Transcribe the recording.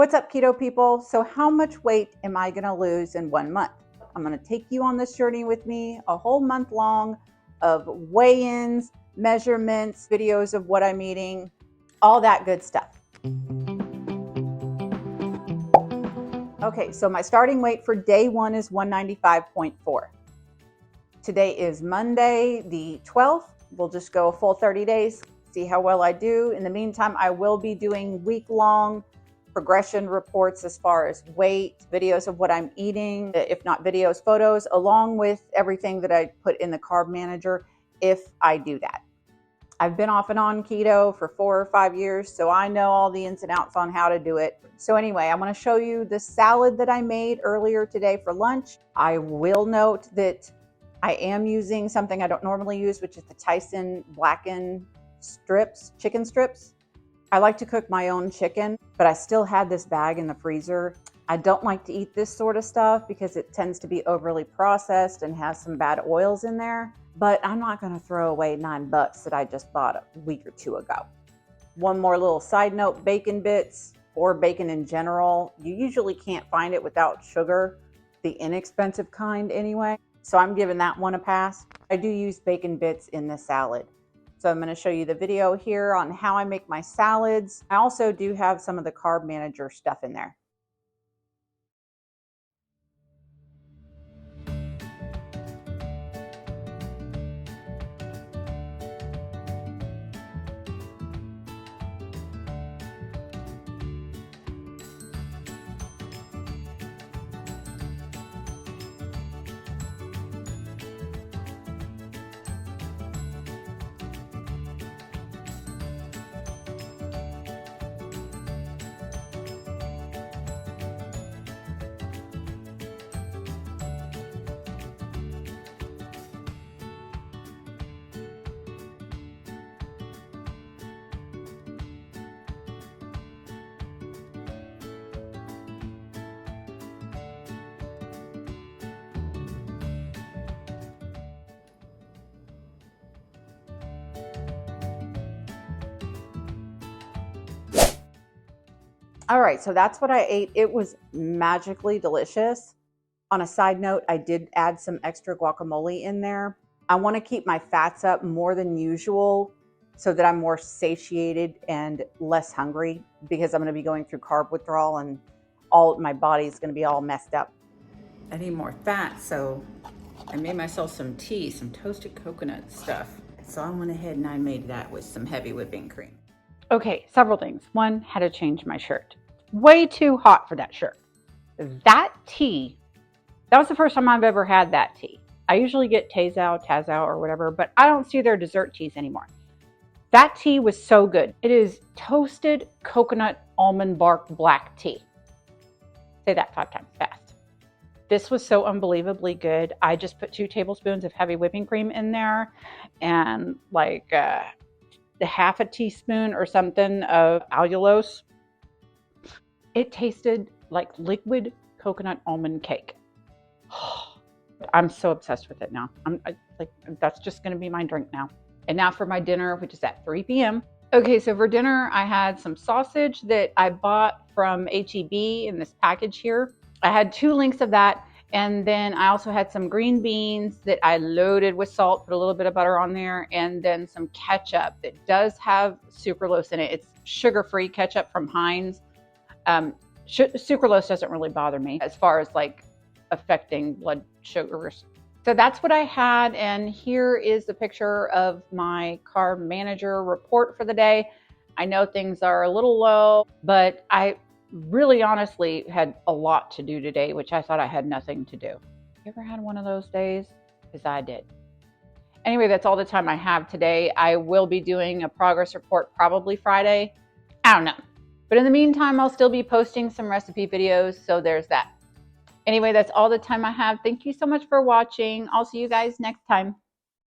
What's up, keto people? So how much weight am I gonna lose in 1 month? I'm gonna take you on this journey with me, a whole month long of weigh-ins, measurements, videos of what I'm eating, all that good stuff. Okay, so my starting weight for day 1 is 195.4. Today is Monday, the 12th. We'll just go a full 30 days, see how well I do. In the meantime, I will be doing week-long progression reports as far as weight, videos of what I'm eating, if not videos, photos, along with everything that I put in the carb manager if I do that. I've been off and on keto for 4 or 5 years, so I know all the ins and outs on how to do it. So anyway, I'm going to show you the salad that I made earlier today for lunch. I will note that I am using something I don't normally use, which is the Tyson blackened strips, chicken strips. I like to cook my own chicken, but I still had this bag in the freezer. I don't like to eat this sort of stuff because it tends to be overly processed and has some bad oils in there, but I'm not gonna throw away $9 that I just bought a week or 2 ago. One more little side note, bacon bits or bacon in general, you usually can't find it without sugar, the inexpensive kind anyway. So I'm giving that one a pass. I do use bacon bits in the salad. So I'm going to show you the video here on how I make my salads. I also do have some of the carb manager stuff in there. All right, so that's what I ate. It was magically delicious. On a side note, I did add some extra guacamole in there. I want to keep my fats up more than usual so that I'm more satiated and less hungry because I'm going to be going through carb withdrawal and my body is going to be all messed up. I need more fat, so I made myself some tea, some toasted coconut stuff. So I went ahead and I made that with some heavy whipping cream. Okay, several things. One, had to change my shirt. Way too hot for that shirt. That tea, that was the first time I've ever had that tea. I usually get Tazao or whatever, but I don't see their dessert teas anymore. That tea was so good. It is toasted coconut almond bark black tea. Say that 5 times fast. This was so unbelievably good. I just put 2 tablespoons of heavy whipping cream in there and like the half a teaspoon or something of allulose. It tasted like liquid coconut almond cake. I'm so obsessed with it now. That's just going to be my drink now. And now for my dinner, which is at 3 p.m. Okay, so for dinner, I had some sausage that I bought from H-E-B in this package here. I had 2 links of that. And then I also had some green beans that I loaded with salt, put a little bit of butter on there, and then some ketchup that does have sucralose in it. It's sugar-free ketchup from Heinz. Sucralose doesn't really bother me as far as like affecting blood sugars. So that's what I had, and here is the picture of my carb manager report for the day. I know things are a little low, but I really honestly had a lot to do today, which I thought I had nothing to do. You ever had one of those days? Because I did. Anyway, that's all the time I have today. I will be doing a progress report probably Friday. I don't know. But in the meantime, I'll still be posting some recipe videos, so there's that. Anyway, that's all the time I have. Thank you so much for watching. I'll see you guys next time.